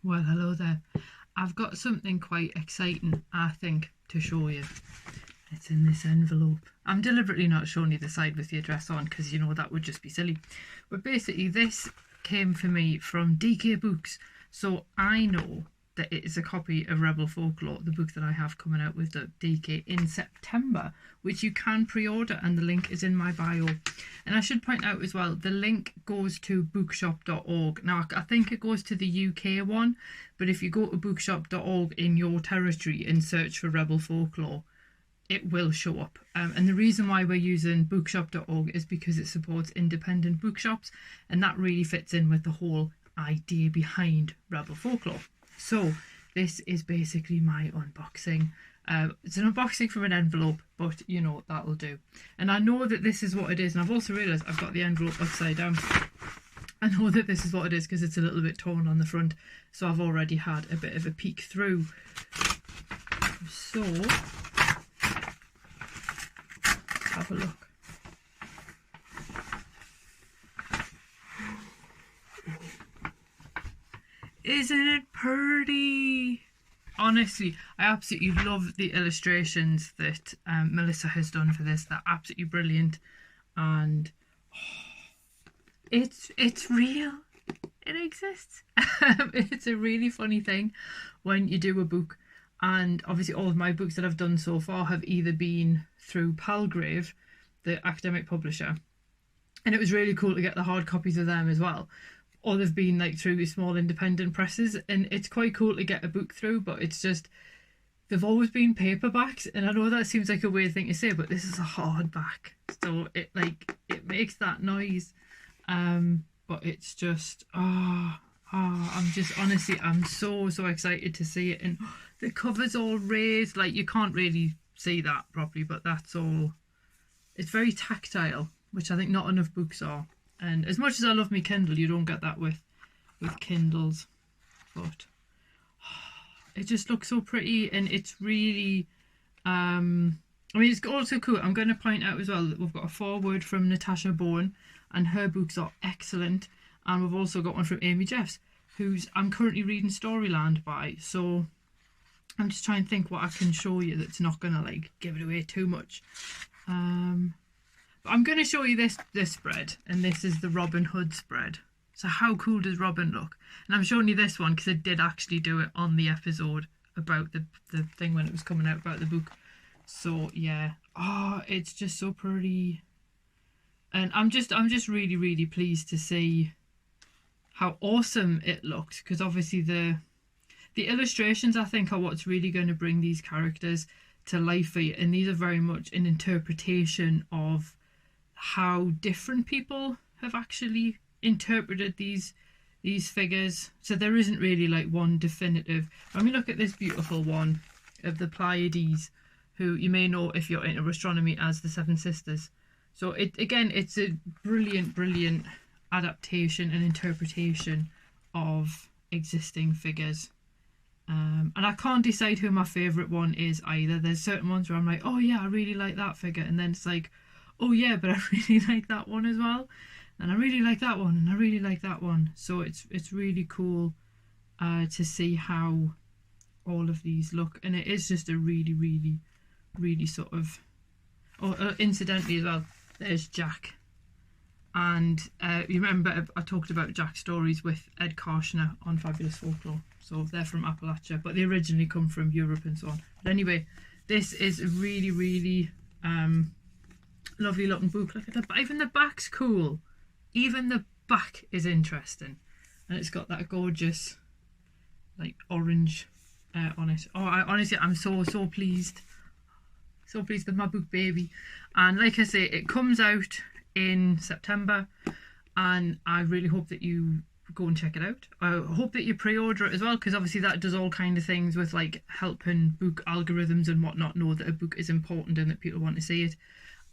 Well, hello there. I've got something quite exciting, I think, to show you. It's in this envelope. I'm deliberately not showing you the side with the address on because, that would just be silly. But basically, this came for me from DK Books. So I know that it is a copy of Rebel Folklore, the book that I have coming out with the DK in September, which you can pre-order, and the link is in my bio. And I should point out as well, the link goes to bookshop.org. Now, I think it goes to the UK one, but if you go to bookshop.org in your territory and search for Rebel Folklore, it will show up. And the reason why we're using bookshop.org is because it supports independent bookshops, and that really fits in with the whole idea behind Rebel Folklore. So this is basically my unboxing. It's an unboxing from an envelope, but that'll do. And I know that this is what it is, and I've also realised I've got the envelope upside down. I know that this is what it is because it's a little bit torn on the front, so I've already had a bit of a peek through. So have a look. Isn't it pretty? Honestly, I absolutely love the illustrations that Melissa has done for this. They're absolutely brilliant, and it's real. It exists. It's a really funny thing when you do a book, and obviously all of my books that I've done so far have either been through Palgrave, the academic publisher, and it was really cool to get the hard copies of them as well, or they've been like through small independent presses, and it's quite cool to get a book through, but it's just they've always been paperbacks, and I know that seems like a weird thing to say, but this is a hardback, so it makes that noise, but it's just I'm just honestly I'm so excited to see it, and the cover's all raised, like you can't really see that properly, but that's all. It's very tactile, which I think not enough books are. And as much as I love me Kindle, you don't get that with Kindles. But it just looks so pretty, and it's really it's also cool. I'm going to point out as well that we've got a foreword from Natasha Bowen, and her books are excellent. And we've also got one from Amy Jeffs, who's I'm currently reading Storyland by. So I'm just trying to think what I can show you that's not going to give it away too much. But I'm going to show you this spread, and this is the Robin Hood spread. So how cool does Robin look? And I'm showing you this one because I did actually do it on the episode about the thing when it was coming out about the book. So yeah, it's just so pretty, and I'm just really pleased to see how awesome it looked, because obviously the illustrations I think are what's really going to bring these characters to life for you, and these are very much an interpretation of how different people have actually interpreted these figures. So there isn't really one definitive. When we look at this beautiful one of the Pleiades, who you may know if you're into astronomy as the Seven Sisters. So it's a brilliant adaptation and interpretation of existing figures. And I can't decide who my favourite one is either. There's certain ones where I'm like, oh yeah, I really like that figure, and then it's like, oh yeah, but I really like that one as well, and I really like that one, and I really like that one. So it's really cool to see how all of these look, and it is just a really sort of. Oh, incidentally as well, there's Jack, and you remember I talked about Jack's stories with Ed Cautionary on Fabulous Folklore. So they're from Appalachia, but they originally come from Europe and so on. But anyway, this is a really lovely looking book. Look at the even the back's cool. Even the back is interesting, and it's got that gorgeous orange on it. I'm so pleased. So pleased with my book, baby. And like I say, it comes out in September, and I really hope that you go and check it out. I hope that you pre-order it as well, because obviously that does all kind of things with helping book algorithms and whatnot know that a book is important and that people want to see it.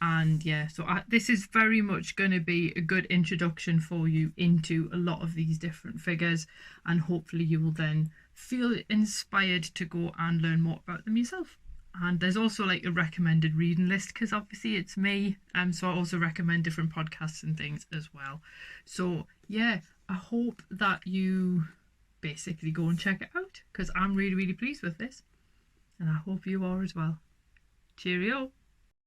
And yeah, so this is very much going to be a good introduction for you into a lot of these different figures, and hopefully you will then feel inspired to go and learn more about them yourself. And there's also a recommended reading list, because obviously it's me, so I also recommend different podcasts and things as well. So yeah, I hope that you basically go and check it out, because I'm really, really pleased with this. And I hope you are as well. Cheerio.